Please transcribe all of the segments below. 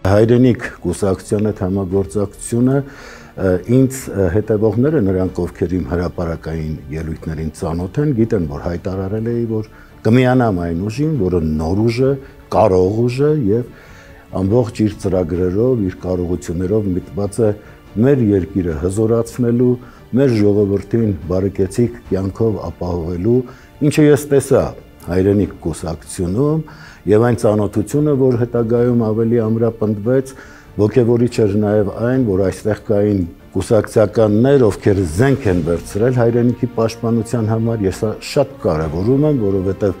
Հայրենիք կուսակցության հետ համագործակցությունը ինձ հետևողները նրանք ովքեր իմ հրապարակային ելույթներին ծանոթ են, գիտեն, որ հայտարարել էի, որ կմիանամ այն ուժին, որը նոր ուժ է, կարող ուժ է եւ ամբողջ իր ծրագրերով, իր կարողություններով միտված է մեր երկիրը հզորացնելու, մեր ժողովրդին բարեկեցիկ կյանքով ապահովելու, ինչը ես տեսա հայրենիք կուսակցությունում եւ այն ծանոթությունը, որ հետագայում ավելի ամրապնդվեց, ոգևորիչ էր նաեւ այն, որ այստեղ կային կուսակցականներ, ովքեր զենք են վերցրել հայրենիքի պաշտպանության համար, ես շատ կարեւորում եմ, որովհետեւ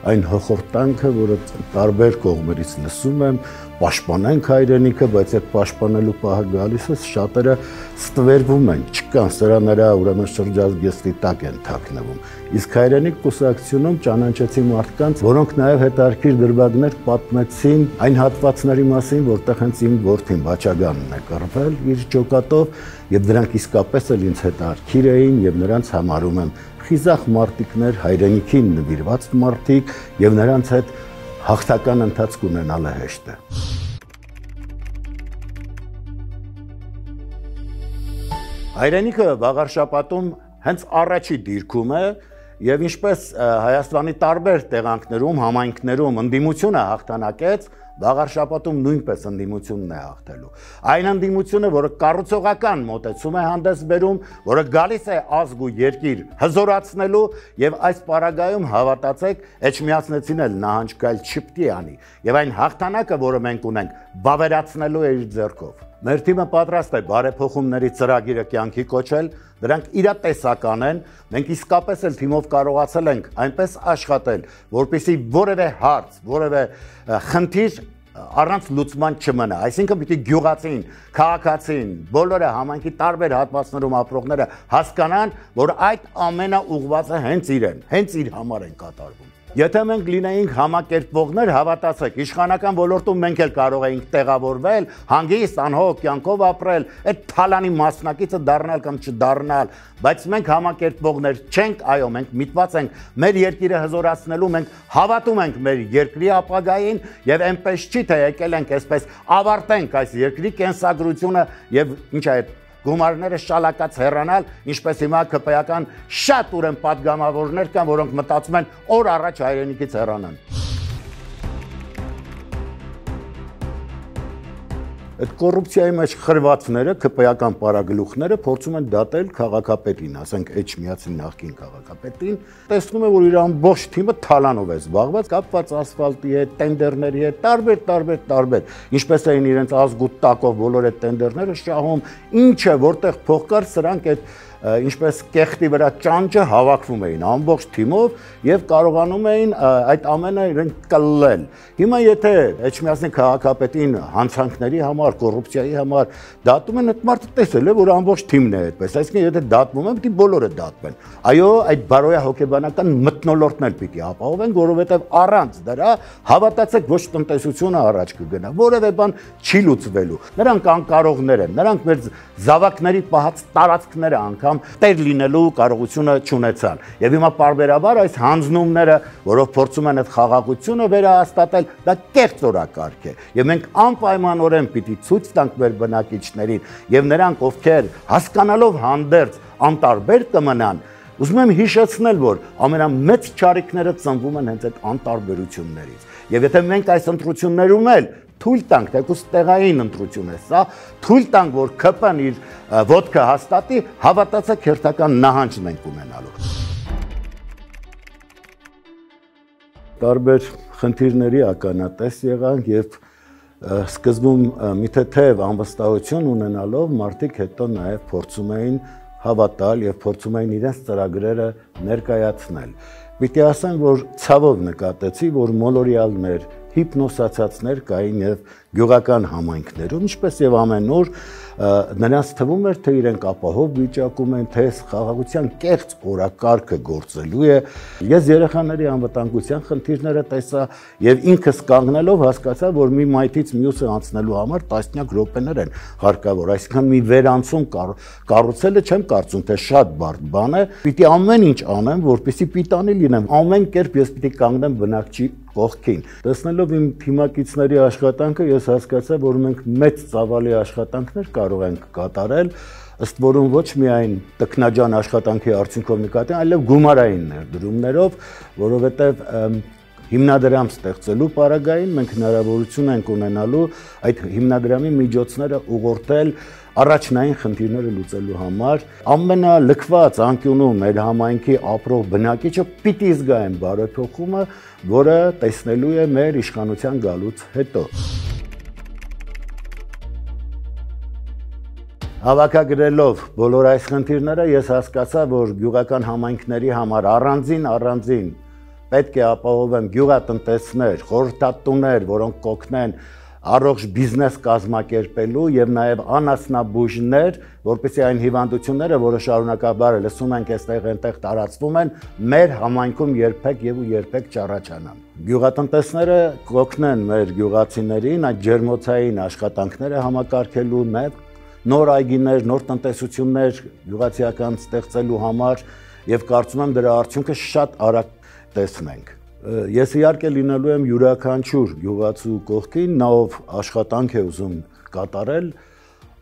այն հոխորտանքը, որը տարբեր կողմերից լսում եմ, պաշտպանենք հայրենիքը, բայց այդ պաշտպանելու պահը գալիս է, շատերը ստվերվում են, չկան, սրա նրա ուրեմն շրջազգեստի տակ են թաքնվում։ Իսկ հայրենիք կուսակցությունում ճանաչեցի մարդկանց, որոնք նաև հետարքիր դրվագներ պատմեցին այն հատվածների մասին, որտեղ հենց իմ որդին Բաչագանն է կռվել իր ջոկատով, եւ դրանք իսկապես էլ ինձ հետարքիր էին եւ նրանց համարում եմ խիզախ մարտիկներ, հայրենիքին նվիրված մարտիկ եւ նրանց հետ հաղթական ընթացք ունենալը հեշտ է։ Հայրենիքը վաղարշապատում հենց առաջի դիրքում է եւ ինչպես Հայաստանի տարբեր տեղանքներում, համայնքներում ընդդիմությունը հաղթանակեց, վաղարշապատում նույնպես ընդդիմությունն է հաղթելու։ Այն ընդդիմությունը, որը կառուցողական մոտեցում է հանդես բերում, որը գալիս է ազգ ու երկիր հզորացնելու եւ այս պարագայում հավատացեք, Էջմիածնեցին էլ նահանջկայլ չպետք է անի։ Եվ այն հաղթանակը, որը մենք ունենք, բավարարեցնելու է իր ձեռքով։ Մեր թիմը պատրաստ է բարեփոխումների ծրագիրը կյանքի կոչել, դրանք իրատեսական են, մենք իսկապես էլ թիմով կարողացել ենք այնպես աշխատել, որպեսզի որևէ հարց, որևէ խնդիր առանց լուծման չմնա, այսինքն պիտի գյուղացին, քաղաքացին, բոլորը համայնքի տարբեր հատվածներում ապրողները հասկանան, որ այդ ամենը ուղղված է հենց իրեն, հենց իր համար են կատարվում։ Եթե մենք լինեինք համակերպվողներ, հավատացեք, իշխանական ոլորտում մենք էլ կարող էինք տեղավորվել, հանգիստ անհոգ կյանքով ապրել, այդ թալանի մասնակիցը դառնալ կամ չդառնալ, բայց մենք համակերպվողներ չենք, այո, մենք միտված ենք մեր երկիրը հզորացնելու, մենք հավատում ենք մեր երկրի ապագային եւ այնպես չի թե եկել ենք այսպես ավարտենք այս երկրի կենսագրությունը եւ ինչ է գումարները շալակած հեռանալ, ինչպես հիմա ԿՊ-ական շատ ուրեմն պատգամավորներ կան, որոնք մտածում են օր առաջ հայրենիքից հեռանան։ Այդ կոռուպցիայի մեջ խրվածները, ԿՊ-ական պարագլուխները փորձում են դատել քաղաքապետին, ասենք Էջմիածնի նախկին քաղաքապետին, տեսնում է, որ իր ամբողջ թիմը թալանով է զբաղված, կապված ասֆալտի հետ, տենդերների հետ, տարբեր, ինչպես էին իրենց ազգ ու տակով բոլոր այդ տենդերները շահում, ինչը որտեղ փող կար, սրանք այդ ինչպես կեղտի վրա ճանճը հավաքվում էին ամբողջ թիմով եւ կարողանում էին այդ ամենը իրենք կլլել։ Հիմա եթե Էջմիածնի քաղաքապետին հանցանքների համար, կոռուպցիայի համար դատում են, այդ մարդը տեսել է, որ ամբողջ թիմն է այդպես, այսինքն եթե դատվում են, պիտի բոլորը դատվեն։ Այո, այդ բարոյա հոգեբանական մթնոլորտն էլ պիտի ապահովեն, որովհետեւ առանց դրա հավատացեք ոչ տնտեսությունը առաջ կգնա, որևէ բան չի լուծվելու։ Նրանք անկարողներ են, նրանք մեր զավակների պահած տարածքները անգամ տեր լինելու կարողությունը չունեցան։ Եվ հիմա պարբերաբար այս հանձնումները, որով փորձում են այդ խաղաղությունը վերահաստատել, դա կեղծ օրակարգ է։ Եվ մենք անպայմանորեն պիտի ցույց տանք մեր բնակիչներին եւ նրանք, ովքեր հասկանալով հանդերձ անտարբեր կմնան, ուզում եմ հիշեցնել, որ ամենամեծ չարիքները ծնվում են հենց այդ անտարբերություններից։ Եվ եթե մենք այս ընտրություններում էլ թույլ տանք, թեկուզ տեղային ընտրություն է սա, թույլ տանք, որ ԿՊ-ն իր ոտքը հաստատի, հավատացեք հերթական նահանջն ենք ունենալու։ Տարբեր խնդիրների ականատես եղանք եւ սկզբում մի թեթև անվստահություն ունենալով մարդիկ հետո նաեւ փորձում էին հավատալ եւ փորձում էին իրենց ծրագրերը ներկայացնել։ Պիտի ասեմ, որ ցավով նկատեցի, որ մոլորյալներ, հիպնոսացածներ կային եւ գյուղական համայնքներում, ինչպես եւ ամեն օր նրանց թվում էր, թե իրենք ապահով վիճակում են, թե խաղաղության կեղծ օրակարգը գործելու է։ Ես երեխաների անվտանգության խնդիրները տեսա եւ ինքս կանգնելով հասկացա, որ մի մայթից մյուսը անցնելու համար տասնյակ րոպեներ են հարկավոր, այսինքն մի վերանցում կառուցելը չեմ կարծում, թե շատ բարդ բան է։ Պիտի ամեն ինչ անեմ, որպեսզի պիտանի լինեմ, ամեն կերպ ես պիտի կանգնեմ բնակչի կողքին։ Տեսնելով իմ թիմակիցների աշխատանքը, ես հասկացա, որ մենք մեծ ծավալի աշխատանքներ կարող ենք կատարել, ըստ որում ոչ միայն տքնաջան աշխատանքի արդյունքով նկատի, այլև գումարային ներդրումներով, որովհետև հիմնադրամ ստեղծելու պարագային մենք հնարավորություն ենք ունենալու այդ հիմնադրամի միջոցները ուղղորդել առաջնային խնդիրները լուծելու համար ամենալքված անկյունում մեր համայնքի ապրող բնակիչը պիտի զգա այն բարեփոխումը, որը տեսնելու է մեր իշխանության գալուց հետո։ Հավաքագրելով բոլոր այս խնդիրները ես հասկացա, որ գյուղական համայնքների համար առանձին պետք է ապահովեն գյուղատնտեսներ, խորհրդատուներ, որոնք կօգնեն առողջ բիզնես կազմակերպելու եւ նաեւ անասնաբուժներ, որպեսզի այն հիվանդությունները, որը շարունակաբար լսում ենք այստեղ այնտեղ տարածվում են, մեր համայնքում երբեք չառաջանան։ Գյուղատնտեսները կօգնեն մեր գյուղացիներին այդ ջերմոցային աշխատանքները համակարգելու, նաեւ նոր այգիներ, նոր տնտեսություններ գյուղացիական ստեղծելու համար եւ կարծում եմ դրա արդյունքը շատ արագ տեսնենք։ Ես իհարկե լինելու եմ յուրաքանչյուր գյուղացու կողքին, նա ով աշխատանք է ուզում կատարել,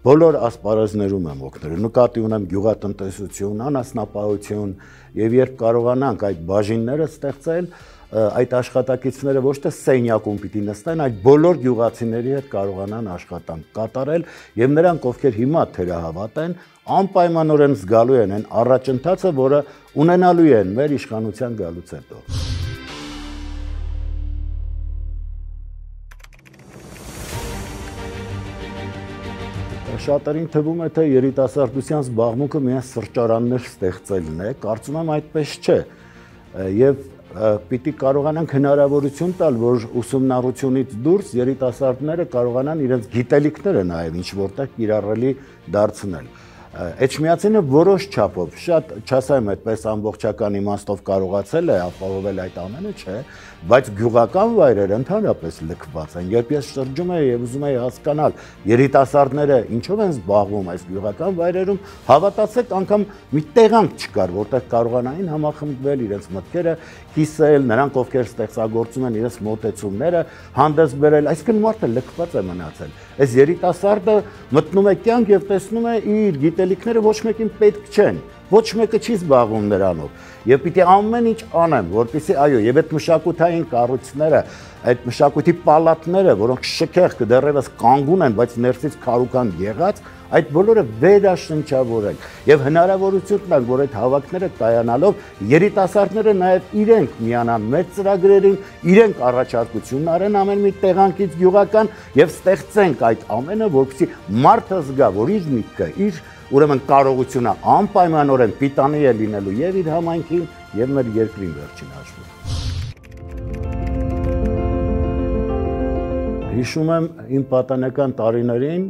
բոլոր ասպարեզներում եմ օգնել։ Նկատի ունեմ գյուղատնտեսություն, անասնապահություն եւ երբ կարողանանք այդ բաժինները ստեղծել, այդ աշխատակիցները ոչ թե սենյակում պիտի նստեն, այլ բոլոր գյուղացիների հետ կարողանան աշխատանք կատարել եւ նրանք, ովքեր հիմա թերահավատ են, անպայմանորեն զգալու են այն առաջընթացը, որը ունենալու են մեր իշխանության գալուց հետո։ Շատերին թվում է, թե երիտասարդության զբաղմունքը միայն սրճարաններ ստեղծելն է, կարծում եմ այդպես չէ։ Եվ պիտի կարողանանք հնարավորություն տալ, որ ուսումնառությունից դուրս երիտասարդները կարողանան իրենց գիտելիքները նաև ինչ որտեղ կիրառելի դարձնել։ Էջմիածինը որոշ չափով, շատ չասեմ այդպես ամբողջական իմաստով կարողացել է ապահովել այդ ամենը, չէ, բայց գյուղական վայրերը ընդհանրապես լքված են։ Երբ ես շրջում եմ եւ ուզում եմ հասկանալ երիտասարդները ինչով են զբաղվում այս գյուղական վայրերում, հավատացեք, անգամ մի տեղանք չկար, որտեղ կարողանային համախմբվել իրենց մտքերը կիսել, նրանք ովքեր ստեղծագործում են իրենց մոտեցումները հանդես բերել, այսինքն մարդը լքված է մնացել։ Այս երիտասարդը մտնում է կյանք եւ տեսնում է իր գիտելիքները ոչ մեկին պետք չեն, ոչ մեկը չի զբաղվում նրանով։ Եվ պիտի ամեն ինչ անեմ, որպեսզի այո, եւ այդ մշակութային կառույցները, այդ մշակույթի պալատները, որոնք շքեղ դեռևս կանգուն են, բայց ներսից քարուքան եղած, այդ բոլորը վերաշնչավորել եւ հնարավորություն տալ, որ այդ հավաքները կայանալով երիտասարդները նաեւ իրենք միանան մեր ծրագրերին, իրենք առաջարկություն արեն ամեն մի տեղանքից գյուղական եւ ստեղծենք այդ ամենը, որպեսզի մարդը զգա, որ իր միտքը, իր ուրեմն կարողությունը անպայմանորեն պիտանի է լինելու եւ իր համայնքին եւ մեր երկրին վերջին հաշվով։ Հիշում եմ իմ պատանեկան տարիներին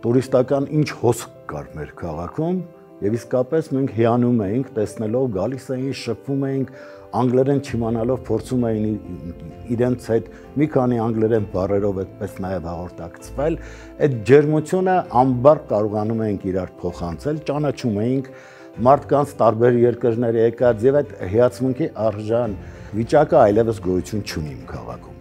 տուրիստական ինչ հոսք կար մեր քաղաքում եւ իսկապես մենք հիանում էինք տեսնելով, գալիս էին, շփվում էինք, անգլերեն չիմանալով փորձում էին իրենց հետ մի քանի անգլերեն բառերով այդպես նաեւ հաղորդակցվել, այդ ջերմությունը անբար կարողանում էինք իրար փոխանցել, ճանաչում էինք մարդկանց տարբեր երկրներ եկած եւ այդ հիացմունքի արժան վիճակը այլևս գոյություն չունի իմ քաղաքում։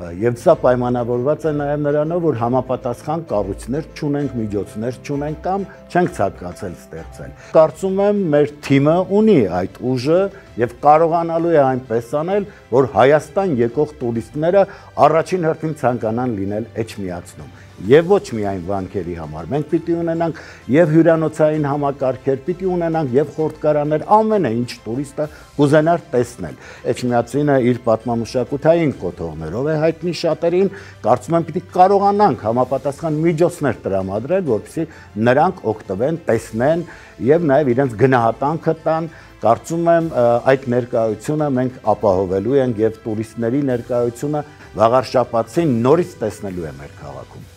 Եվ սա պայմանավորված է նաև նրանով, որ համապատասխան կառույցներ չունենք, միջոցներ չունենք կամ չենք ցանկացել ստեղծել։ Կարծում եմ մեր թիմը ունի այդ ուժը եւ կարողանալու է այնպես անել, որ Հայաստան եկող տուրիստները առաջին հերթին ցանկանան լինել Էջմիածնում։ Եվ ոչ միայն վանքերի համար, մենք պիտի ունենանք եւ հյուրանոցային համակարգեր, պիտի ունենանք եւ խորտկարաններ, ամենը ինչ տուրիստը կուզենար տեսնել։ Էջմիածինը իր պատմամշակութային կոթողներով է հայտնի շատերին, կարծում եմ պիտի կարողանանք համապատասխան միջոցներ տրամադրել, որպեսզի նրանք օգտվեն, տեսնեն եւ նաեւ իրենց գնահատանքը տան։ Կարծում եմ այդ ներկայությունը մենք ապահովելու ենք եւ տուրիստների ներկայությունը վաղար շաբաթին նորից տեսնելու է մեր քաղաքում։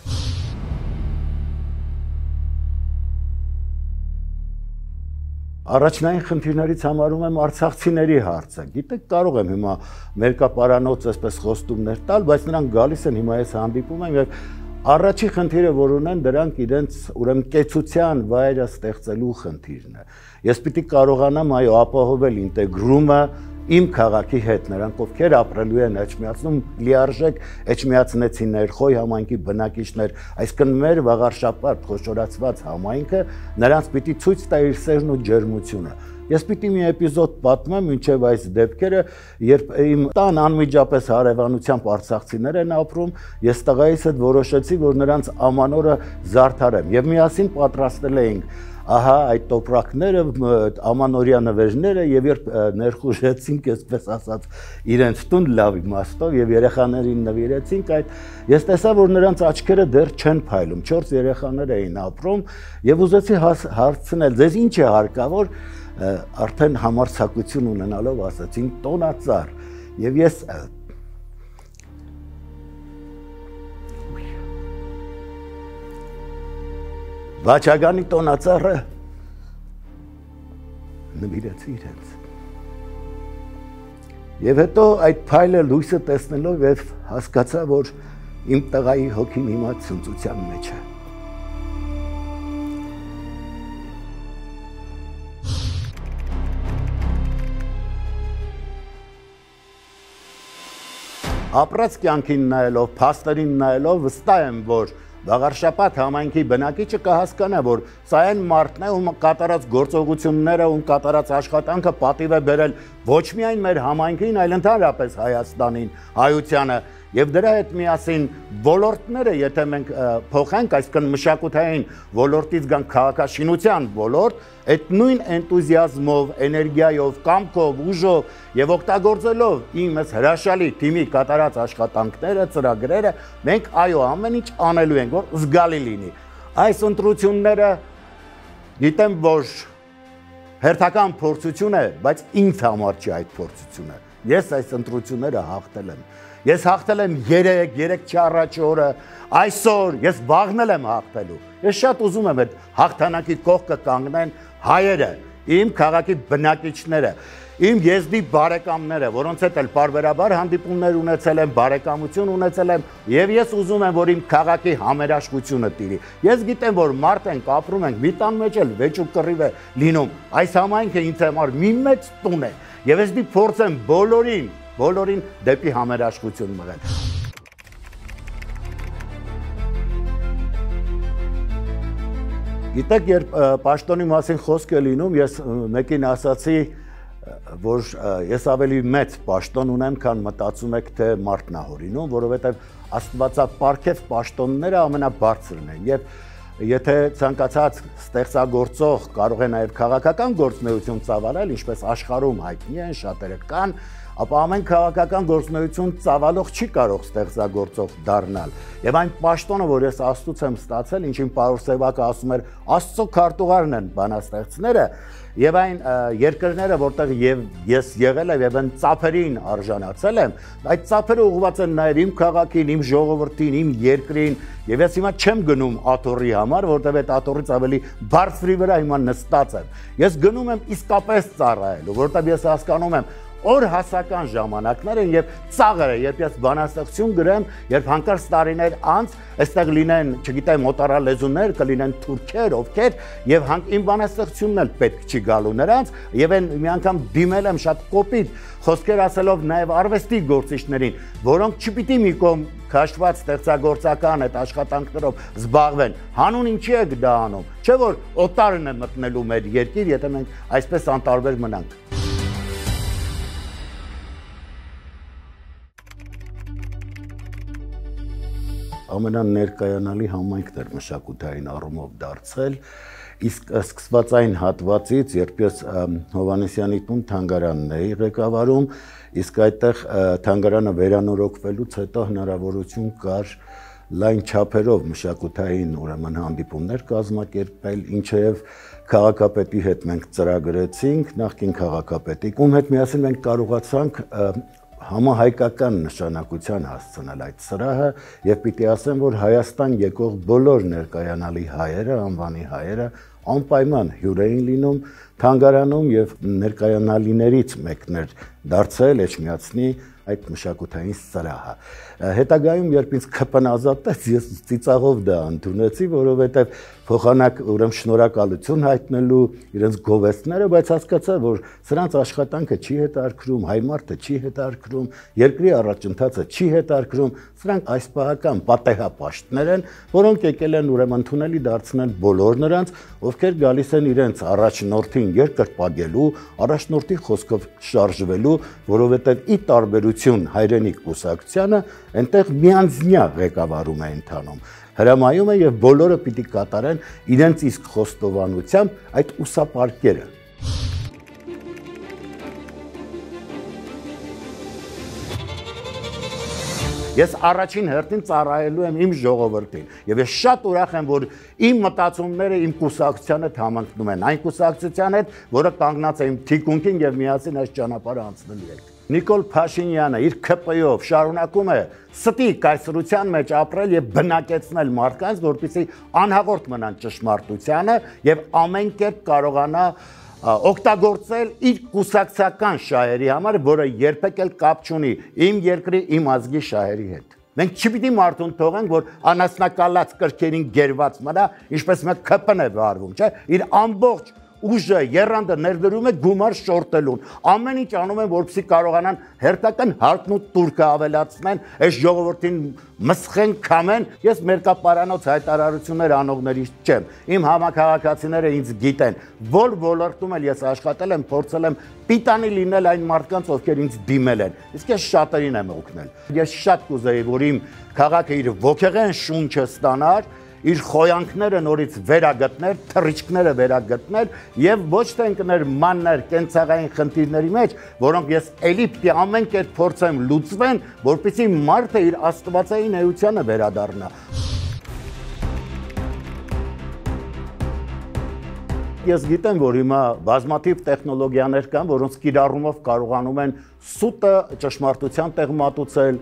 Առաջնային խնդիրներից համարում եմ արցախցիների հարցը։ Գիտեք, կարող եմ հիմա մերկապարանոց այսպես խոստումներ տալ, բայց նրանք գալիս են հիմա ես հանդիպում եմ եւ առաջի խնդիրը, որ ունեն, դրանք իրենց ուրեմն կեցության վայրը ստեղծելու խնդիրն է։ Ես պիտի կարողանամ այո ապահովել ինտեգրումը իմ քաղաքի հետ, նրանք ովքեր ապրելու են Էջմիածնում, լիարժեք էջմիածնեցիներ, Խոյ համայնքի բնակիչներ, այսինքն մեր վաղարշապատ խոշորացված համայնքը նրանց պիտի ցույց տա իր սերն ու ջերմությունը։ Ես պիտի մի էպիզոդ պատմեմ մինչև այս դեպքերը, երբ իմ տան անմիջապես հարևանությամբ արցախցիներ են ապրում, ես տղայիս հետ որոշեցի, որ նրանց ամանորը զարդարեմ եւ միասին պատրաստել էինք ահա այդ տոպրակները, ամանորյա նվերները եւ երբ ներխուժեցինք, այսպես ասած, իրենց տուն լավ իմաստով եւ երեխաներին նվիրեցինք այդ, ես տեսա, որ նրանց աչքերը դեռ չեն փայլում, 4 երեխաներ էին ապրում եւ ուզեցի հարցնել, ձեզ ինչ է հարկավոր, արդեն համարձակություն ունենալով ասացին տոնածառ եւ ես Վաչագանի տոնածառը նվիրեցի իրենց։ Եվ հետո այդ փայլը լույսը տեսնելով եւ հասկացա, որ իմ տղայի հոգին հիմա ցնծության մեջ է։ Ապրած կյանքին նայելով, փաստերին նայելով վստահ եմ, որ Վաղարշապատ համայնքի բնակիչը կհասկանա, որ սա այն մարդն է, ում կատարած գործողությունները, ում կատարած աշխատանքը պատիվ է բերել ոչ միայն մեր համայնքին, այլ ընդհանրապես Հայաստանին, հայությանը, եւ դրա հետ միասին ոլորտները, եթե մենք փոխենք, այսինքն մշակութային ոլորտից գանք քաղաքաշինության ոլորտ, այդ նույն էնտուզիազմով, էներգիայով, կամքով, ուժով եւ օգտագործելով իմս հրաշալի թիմի կատարած աշխատանքները, ծրագրերը, մենք այո, ամեն ինչ անելու ենք, որ զգալի լինի։ Այս ընտրությունները գիտեմ, որ հերթական փորձություն է, բայց ինձ համար չի այդ փորձությունը։ Ես այս ընտրությունները հաղթել եմ։ Ես հաղթել եմ 3 չառաջ օրը, այսօր ես վաղնել եմ հաղթելու։ Ես շատ ուզում եմ այդ հաղթանակի կողքը կանգնեն հայերը, իմ քաղաքի բնակիչները, իմ եզդի բարեկամները, որոնց հետ էլ պարբերաբար հանդիպումներ ունեցել եմ, բարեկամություն ունեցել եմ, եւ ես ուզում եմ, որ իմ քաղաքի համերաշխությունը տիրի։ Ես գիտեմ, որ մարդ ենք, ապրում ենք, մի տան մեջ էլ վեճ ու կռիվ է լինում։ Այս համայնքը ինձ համար մի մեծ տուն է, եւ ես դի փորձեմ բոլորին դեպի համերաշխություն մղել։ Գիտեք, երբ պաշտոնի մասին խոսք է լինում, ես մեկին ասացի, որ ես ավելի մեծ պաշտոն ունեմ, քան մտածում եք, թե մարդն է հորինում, որովհետև աստվածապարգև պաշտոնները ամենաբարձրն են, եւ եթե ցանկացած ստեղծագործող կարող է նաև քաղաքական գործունեություն ծավալել, ինչպես աշխարհում հայտնի են, շատերը կան, ապա ամեն քաղաքական գործունեություն ծավալող չի կարող ստեղծագործող դառնալ։ Եվ այն պաշտոնը, որ ես Աստծուց եմ ստացել, ինչին Պարուր Սևակը ասում էր, Աստծո քարտուղարն են բանաստեղծները, եւ այն երկրները, որտեղ ես եղել եմ եւ այն ծափերին արժանացել եմ, այդ ծափերը ուղղված են նաեւ իմ քաղաքին, իմ ժողովրդին, իմ երկրին, եւ ես հիմա չեմ գնում աթոռի համար, որտեղ այդ աթոռից ավելի բարձրի վրա հիմա նստած եմ։ Ես գնում եմ իսկապես ծառայելու, որտեղ ես հասկանում եմ օր հասական ժամանակներ են եւ ծաղր է, երբ ես բանաստեղծություն գրեմ, երբ հանկարծ տարիներ անց այստեղ լինեն, չգիտեմ, մոտարալեզուներ, կլինեն թուրքեր, ովքեր եւ իմ բանաստեղծությունն էլ պետք չի գալու նրանց եւ այն մի անգամ դիմել եմ շատ կոպիտ խոսքեր ասելով նաեւ արվեստի գործիչներին, որոնք չպիտի մի կողմ քաշված ստեղծագործական այդ աշխատանքներով զբաղվեն։ Հանուն ինչի եք դա անում։ Չէ՞ որ օտարն է մտնելու մեր երկիր, եթե մենք այսպես անտարբեր մնանք։ Ամենաներկայանալի համայնքն էր մշակութային առումով դարձել, իսկ սկսվածային հատվածից, երբ ես Հովհաննեսյանի տուն թանգարանն էի ղեկավարում, իսկ այդտեղ թանգարանը վերանորոգվելուց հետո հնարավորություն կար լայն չափերով մշակութային ուրեմն հանդիպումներ կազմակերպել, ինչեև քաղաքապետի հետ մենք ծրագրեցինք, նախկին քաղաքապետի, ում հետ միասին մենք կարողացանք համահայկական նշանակության հասցնել այդ սրահը եւ պիտի ասեմ, որ Հայաստան եկող բոլոր ներկայանալի հայերը, անվանի հայերը անպայման հյուր էին լինում թանգարանում եւ ներկայանալիներից մեկն էր դարձել Էջմիածնի այդ մշակութային սրահը։ Հետագայում երբ ինձ ԿՊ-ն ազատեց, ես ծիծաղով դա ընդունեցի, որովհետև փոխանակ ուրեմն շնորհակալություն հայտնելու իրենց գովեստները, բայց հասկացա, որ սրանց աշխատանքը չի հետարքրում, հայ մարդը չի հետարքրում, երկրի առաջընթացը չի հետարքրում, սրանք այսպահական պատեհապաշտներ են, որոնք եկել են ուրեմն ընդունելի դարձնել բոլոր նրանց, ովքեր գալիս են իրենց առաջնորդին երկրպագելու, առաջնորդի խոսքով շարժվելու, որովհետև ի տարբերություն հայրենիք կուսակցությանը, այնտեղ միանձնյա ղեկավարում է ընթանում։ Հրամայում է եւ բոլորը պիտի կատարեն իրենց իսկ խոստովանությամբ այդ ուսապարկերը։ Ես առաջին հերթին ծառայելու եմ իմ ժողովրդին եւ ես շատ ուրախ եմ, որ իմ մտածումները իմ կուսակցության հետ համընկնում են, այն կուսակցության հետ, որը կանգնած է իմ թիկունքին եւ միասին այս ճանապարհը անցնելու ենք։ Նիկոլ Փաշինյանը իր ԿՊ-ով շարունակում է ստի կայսրության մեջ ապրել եւ բնակեցնել մարդկանց, որպեսզի անհաղորդ մնան ճշմարտությանը եւ ամեն կերպ կարողանա օգտագործել իր կուսակցական շահերի համար, որը երբեք էլ կապ չունի իմ երկրի, իմ ազգի շահերի հետ։ Մենք չպիտի մարդուն թողենք, որ անասնակալած կրքերին գերված մնա, ինչպես մեկ ԿՊ-ն է վարվում, չէ՞, իր ամբողջ ուժը երանդը ներդրում է գումար շորտելուն։ Ամեն ինչ անում են, որպեսզի կարողանան հերթական հարկն ու տուրքը ավելացնեն, այս ժողովրդին մսխեն, քամեն։ Ես մերկապարանոց հայտարարություններ անողներից չեմ։ Իմ համակարգացիները ինձ գիտեն, որ ոլորտում էլ ես աշխատել եմ, փորձել եմ պիտանի լինել այն մարդկանց, ովքեր ինձ դիմել են։ Իսկ ես շատերին եմ օգնել։ Ես շատ կուզեի, որ իմ քաղաքը իր ոգեղեն շունչը ստանար, իր խոյանքները նորից վերագտներ, թռիչքները վերագտներ եւ ոչ թե ընկներ մաններ կենցաղային խնդիրների մեջ, որոնք ես էլի պիտի ամեն կերպ փորձեմ լուծվեն, որպեսզի մարդը իր աստվածային էությանը վերադառնա։ Ես գիտեմ, որ հիմա բազմաթիվ տեխնոլոգիաներ կան, որոնց կիրառումով կարողանում են սուտը ճշմարտության տեղ մատուցել,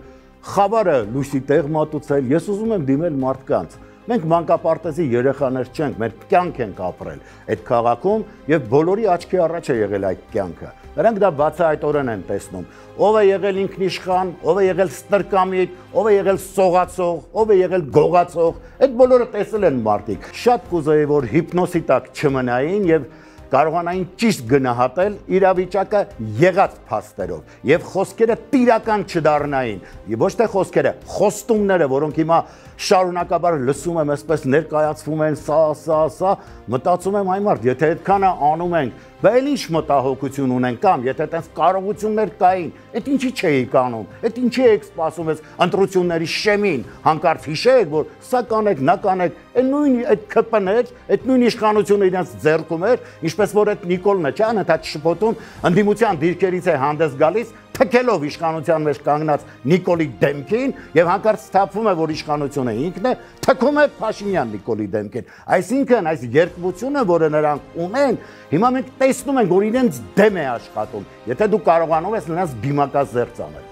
խավարը լույսի տեղ մատուցել։ Ես ուզում եմ դիմել մարդկանց։ Մենք մանկապարտեզի երեխաներ չենք, մեր կյանք ենք ապրել այդ քաղաքում եւ բոլորի աչքի առաջ է եղել այդ կյանքը։ Նրանք դա բացահայտորեն են տեսնում։ Ով է եղել ինքնիշխան, ով է եղել ստրկամիտ, ով է եղել սողացող, ով է եղել գողացող, այդ բոլորը տեսել են մարդիկ։ Շատ կուզեի, որ հիպնոսի տակ չմնային եւ կարողանային ճիշտ գնահատել իրավիճակը եղած փաստերով եւ խոսքերը տիրական չդառնային։ Ոչ թե խոսքերը, խոստումները, որոնք հիմա շարունակաբար լսում եմ, այսպես ներկայացվում են, սա, մտածում եմ այ մարդ, եթե այդքանը անում ենք, բա էլ ինչ մտահոգություն ունեն կամ եթե այդպես կարողություններ կային, այդ ինչի չէիք անում, այդ ինչի եք սպասում ես ընտրությունների շեմին, հանկարծ հիշեք, որ սա կանեք, նա կանեք, այդ նույն այդ ԿՊ-ն էր, այդ նույն իշխանությունը իրենց ձեռքում էր, ինչպես որ այդ Նիկոլն է, չէ՞, անընդհատ շփոթում, ընդդիմության դիրքերից է հանդես գալիս, թքելով իշխանության մեջ կանգնած Նիկոլի դեմքին եւ հանկարծ սթափվում է, որ իշխանությունը ինքն է, թքում է Փաշինյան Նիկոլի դեմքին։ Այսինքն այս երկվությունը, որը նրանք ունեն, հիմա մենք տեսնում ենք, որ իրենց դեմ է աշխատում, եթե դու կարողանում ես նրանց դիմակազերծ անել։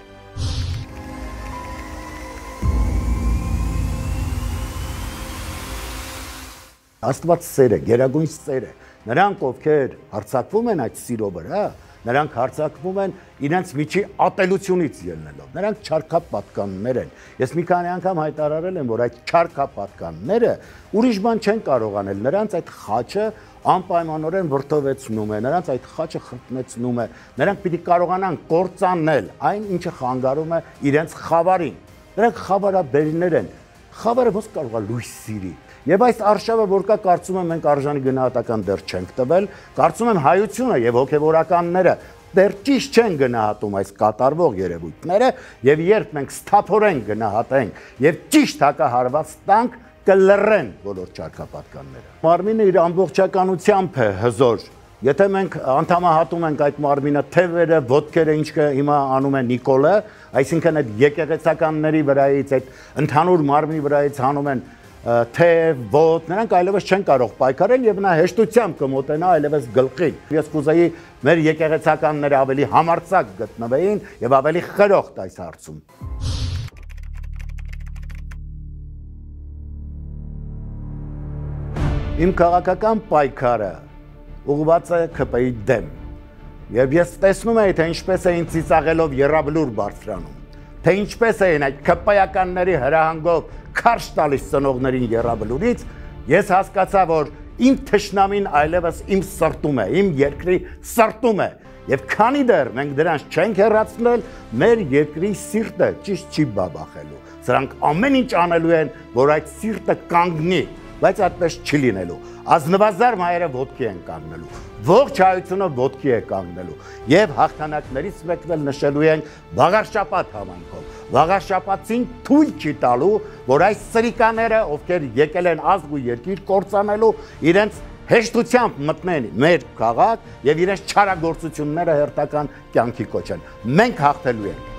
Աստված սեր է, գերագույն սեր է։ Նրանք, ովքեր հարձակվում են այդ սիրո վրա, նրանք հարձակվում են իրենց միջի ատելությունից ելնելով։ Նրանք չարքապատկաններ են։ Ես մի քանի անգամ հայտարարել եմ, որ այդ չարքապատկանները ուրիշ բան չեն կարող անել։ Նրանց այդ խաչը անպայմանորեն վրդովեցնում է, նրանց այդ խաչը խրտնեցնում է։ Նրանք պիտի կարողանան կործանել այն, ինչը խանգարում է իրենց խավարին։ Նրանք խավարաբերներ են։ Խավարը ո՞նց կարող է լույս սիրի։ Եվ այս արշավը, որ կա, կարծում եմ մենք արժանի գնահատական դեռ չենք տվել, կարծում եմ հայությունը եւ հոգեվորականները դեռ ճիշտ չեն գնահատում այս կատարվող երևույթները, եւ երբ մենք սթափորեն գնահատենք եւ ճիշտ հակահարված տանք, կլռեն բոլոր ճարքապատկանները։ Մարմինը իր ամբողջականությամբ է հզոր։ Եթե մենք անդամահատում ենք այդ մարմինը, թևերը, ոտքերը, ինչ că հիմա անում է Նիկոլը, այսինքն այդ եկեղեցականների վրայից, այդ ընդհանուր մարմնի վրայից հանում են թև, ոտ, նրանք այլևս չեն կարող պայքարել եւ նա հեշտությամբ կմոտենա այլևս գլխին։ Ես կուզեի մեր եկեղեցականները ավելի համարձակ գտնվեին եւ ավելի խրոխտ այս հարցում։ Իմ քաղաքական պայքարը ուղղված է ԿՊ-ի դեմ։ Եվ ես տեսնում եի, թե ինչպես էին ծիծաղելով եռաբլուր բարձրանում, թե ինչպես էին այդ քպայականների հրահանգով քարշ տալիս ծնողներին եռաբլուրից, ես հասկացա, որ իմ թշնամին այլևս իմ սրտում է, իմ երկրի սրտում է, եւ քանի դեռ մենք դրանց չենք հեռացնել, մեր երկրի սիրտը ճիշտ չի բաբախելու։ Սրանք ամեն ինչ անելու են, որ այդ սիրտը կանգնի, բայց այդպես չի լինելու։ Ազնվազարդ հայերը ոտքի են կանգնելու, ողջ հայությունը ոտքի է կանգնելու եւ հաղթանակներից մեկն էլ նշելու են Վաղարշապատ համայնքով։ Վաղարշապատին թույլ չի տալու, որ այս սրիկաները, ովքեր եկել են ազգ ու երկիր կործանելու, իրենց հեշտությամբ մտնեն մեր քաղաք եւ իրենց չարագործությունները հերթական կյանքի կոչեն։ Մենք հաղթելու ենք։